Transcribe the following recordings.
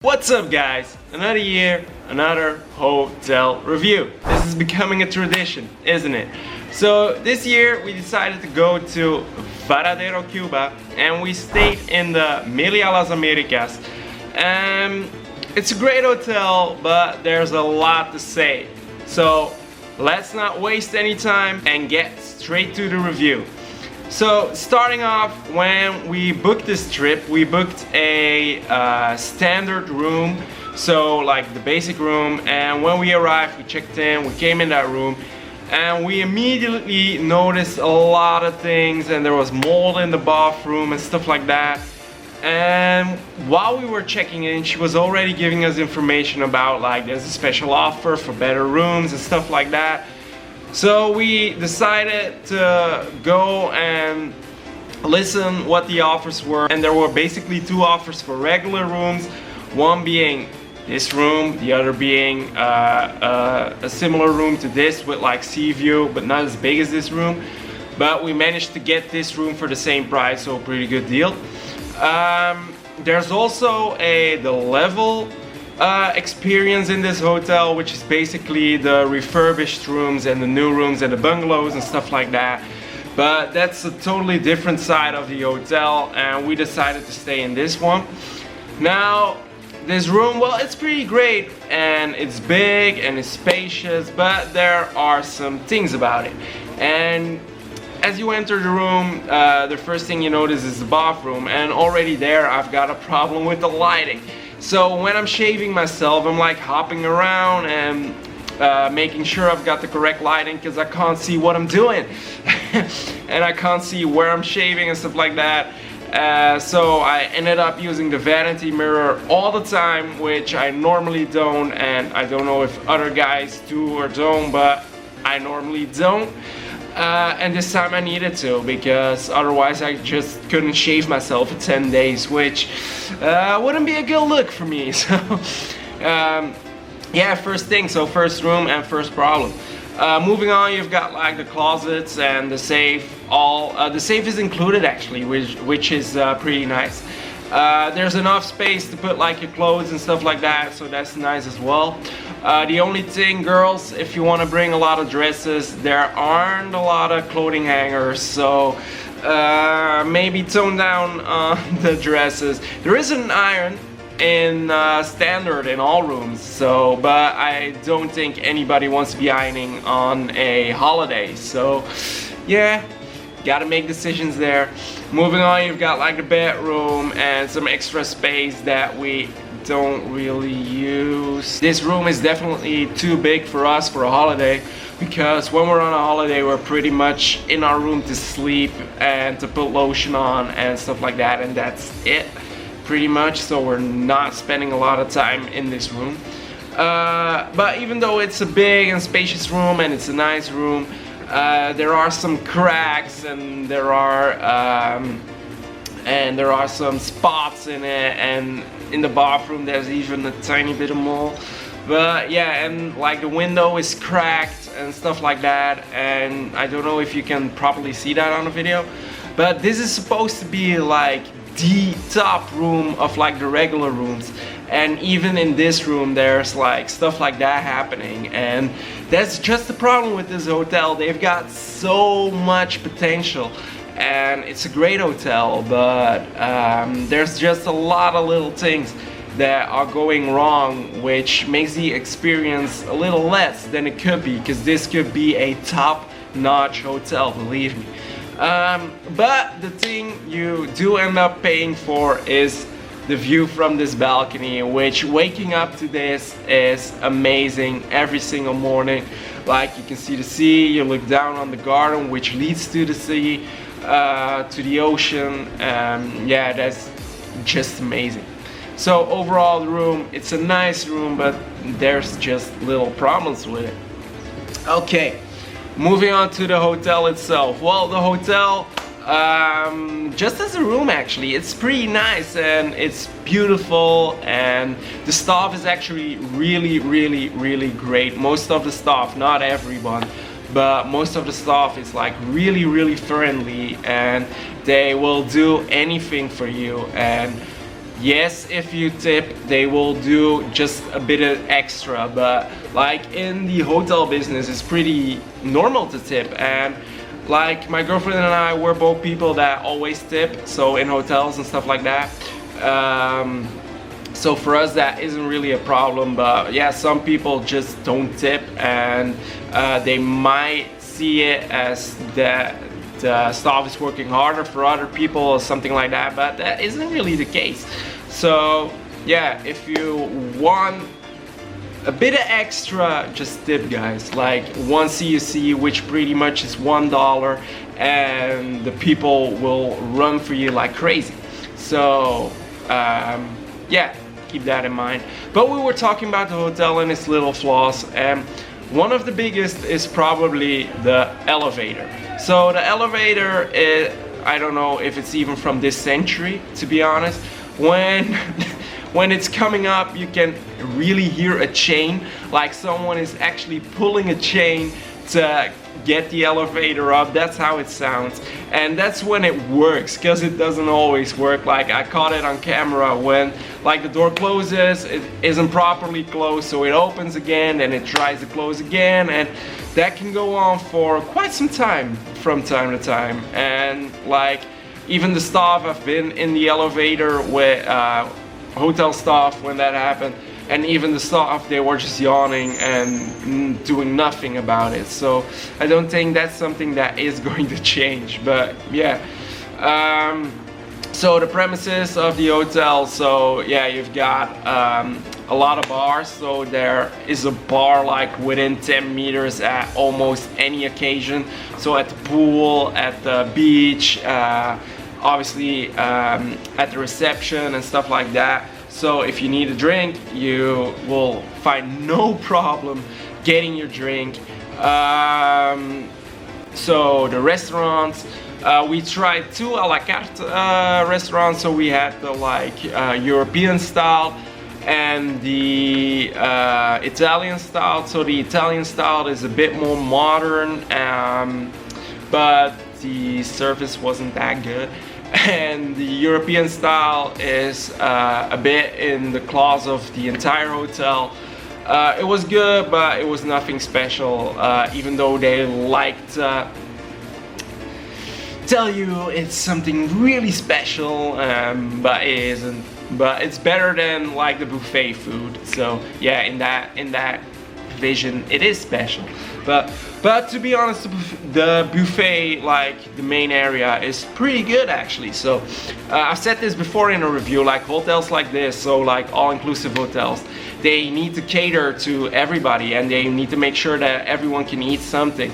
What's up guys? Another year, another hotel review. This is becoming a tradition, isn't it? So this year we decided to go to Varadero, Cuba, and we stayed in the Melia Las Americas. It's a great hotel, but there's a lot to say. So let's not waste any time and get straight to the review. So starting off, when we booked this trip, we booked a standard room, so like the basic room, and when we arrived, we checked in, we came in that room, and we immediately noticed a lot of things, and there was mold in the bathroom and stuff like that. And while we were checking in, she was already giving us information about like there's a special offer for better rooms and stuff like that. So we decided to go and listen what the offers were, and there were basically two offers for regular rooms, one being this room, the other being a similar room to this with like sea view but not as big as this room, but we managed to get this room for the same price, so a pretty good deal. There's also the level experience in this hotel, which is basically the refurbished rooms and the new rooms and the bungalows and stuff like that, but that's a totally different side of the hotel, and we decided to stay in this one. Now this room, well, it's pretty great and it's big and it's spacious, but there are some things about it. And as you enter the room, the first thing you notice is the bathroom, and already there I've got a problem with the lighting. So when I'm shaving myself, I'm like hopping around and making sure I've got the correct lighting, because I can't see what I'm doing and I can't see where I'm shaving and stuff like that. So I ended up using the vanity mirror all the time, which I normally don't, and I don't know if other guys do or don't, but I normally don't. And this time I needed to, because otherwise I just couldn't shave myself for 10 days, which wouldn't be a good look for me. So yeah, first room and first problem. Moving on, you've got like the closets and the safe. The safe is included actually, which is pretty nice. There's enough space to put like your clothes and stuff like that, so that's nice as well. The only thing, girls, if you want to bring a lot of dresses, there aren't a lot of clothing hangers, so maybe tone down on the dresses. There is an iron in standard in all rooms, so, but I don't think anybody wants to be ironing on a holiday, so yeah, gotta make decisions there. Moving on, you've got like the bedroom and some extra space that we don't really use. This room is definitely too big for us for a holiday, because when we're on a holiday we're pretty much in our room to sleep and to put lotion on and stuff like that, and that's it pretty much. So we're not spending a lot of time in this room, but even though it's a big and spacious room and it's a nice room, there are some cracks, and there are some spots in it, and in the bathroom there's even a tiny bit of mold. But yeah, and like the window is cracked and stuff like that, and I don't know if you can properly see that on the video, but this is supposed to be like the top room of like the regular rooms, and even in this room there's like stuff like that happening, and that's just the problem with this hotel. They've got so much potential and it's a great hotel, but there's just a lot of little things that are going wrong, which makes the experience a little less than it could be, because this could be a top-notch hotel, believe me. But the thing you do end up paying for is the view from this balcony, which waking up to this is amazing every single morning. Like, you can see the sea, you look down on the garden which leads to the sea, to the ocean. Yeah, that's just amazing. So overall, the room, it's a nice room, but there's just little problems with it. Okay, moving on to the hotel itself. Well, the hotel, just as a room actually, it's pretty nice and it's beautiful, and the staff is actually really great. Most of the staff, not everyone, but most of the staff is like really friendly, and they will do anything for you. And Yes, if you tip, they will do just a bit of extra, but like in the hotel business, it's pretty normal to tip. And like my girlfriend and I, we're both people that always tip, so in hotels and stuff like that. So for us, that isn't really a problem. But yeah, some people just don't tip, and they might see it as that the staff is working harder for other people or something like that, but that isn't really the case. So yeah, if you want a bit of extra, just tip, guys. Like 1 CUC, which pretty much is $1, and the people will run for you like crazy. So yeah, keep that in mind. But we were talking about the hotel and its little flaws, and one of the biggest is probably the elevator. So the elevator is, I don't know if it's even from this century, to be honest. When it's coming up, you can really hear a chain, like someone is actually pulling a chain to get the elevator up. That's how it sounds, and that's when it works, because it doesn't always work. Like I caught it on camera when like the door closes, it isn't properly closed, so it opens again and it tries to close again, and that can go on for quite some time from time to time. And like even the staff, I've been in the elevator with hotel staff when that happened, and even the staff, they were just yawning and doing nothing about it. So I don't think that's something that is going to change. But yeah, so the premises of the hotel, so yeah, you've got a lot of bars. So there is a bar like within 10 meters at almost any occasion. So at the pool, at the beach, obviously at the reception and stuff like that. So if you need a drink, you will find no problem getting your drink. So the restaurants, we tried 2 a la carte restaurants. So we had the like European style and the Italian style. So the Italian style is a bit more modern, but the service wasn't that good. And the European style is a bit in the claws of the entire hotel. It was good, but it was nothing special, even though they liked tell you it's something really special, but it isn't. But it's better than like the buffet food. So yeah, in that vision, it is special. But to be honest, the buffet, like the main area, is pretty good actually. So I've said this before in a review, like hotels like this, so like all-inclusive hotels, they need to cater to everybody, and they need to make sure that everyone can eat something.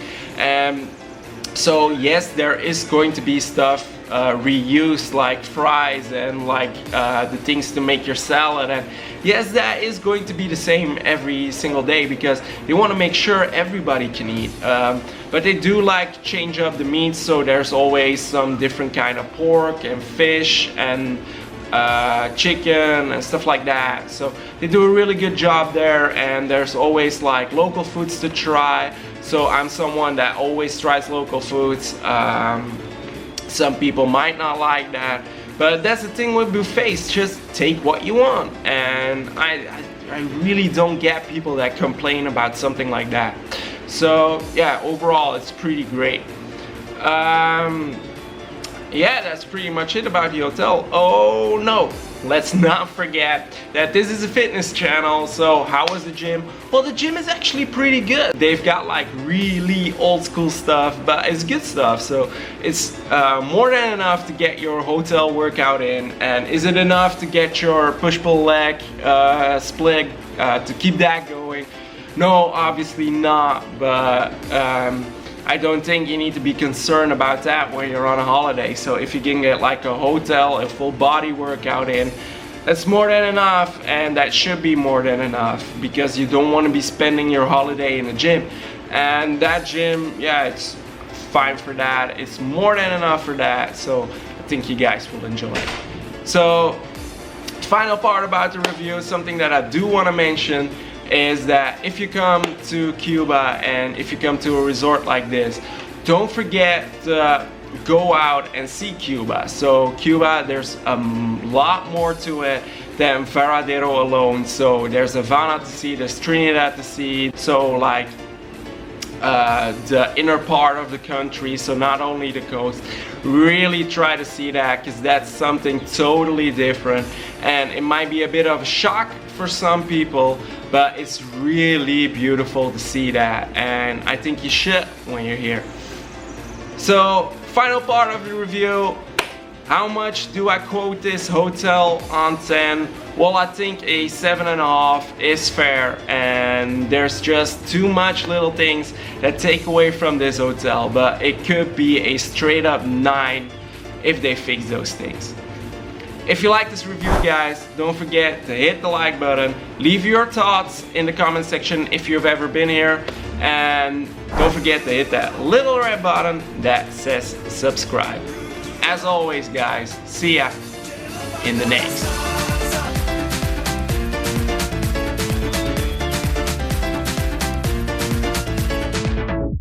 So yes, there is going to be stuff reused, like fries and like the things to make your salad, and yes, that is going to be the same every single day because they want to make sure everybody can eat. But they do like change up the meats, so there's always some different kind of pork and fish and chicken and stuff like that. So they do a really good job there, and there's always like local foods to try. So I'm someone that always tries local foods. Some people might not like that, but that's the thing with buffets, just take what you want. And I really don't get people that complain about something like that. So yeah, overall it's pretty great. Yeah, that's pretty much it about the hotel. Oh no, let's not forget that this is a fitness channel. So how was the gym? Well, the gym is actually pretty good. They've got like really old school stuff, but it's good stuff. So it's more than enough to get your hotel workout in. And is it enough to get your push-pull leg split to keep that going? No, obviously not, but I don't think you need to be concerned about that when you're on a holiday. So if you can get like a hotel, a full body workout in, that's more than enough, and that should be more than enough, because you don't want to be spending your holiday in a gym. And that gym, yeah, it's fine for that. It's more than enough for that. So I think you guys will enjoy it. So final part about the review, something that I do want to mention is that if you come to Cuba and if you come to a resort like this, don't forget go out and see Cuba. So Cuba, there's a lot more to it than Varadero alone. So there's Havana to see, there's Trinidad to see, so like the inner part of the country, so not only the coast. Really try to see that, because that's something totally different, and it might be a bit of a shock for some people, but it's really beautiful to see that, and I think you should when you're here. So final part of the review, how much do I quote this hotel on 10? Well, I think a 7.5 is fair, and there's just too much little things that take away from this hotel, but it could be a straight up 9 if they fix those things. If you like this review, guys, don't forget to hit the like button, leave your thoughts in the comment section if you've ever been here, and don't forget to hit that little red button that says subscribe. As always, guys, see ya in the next.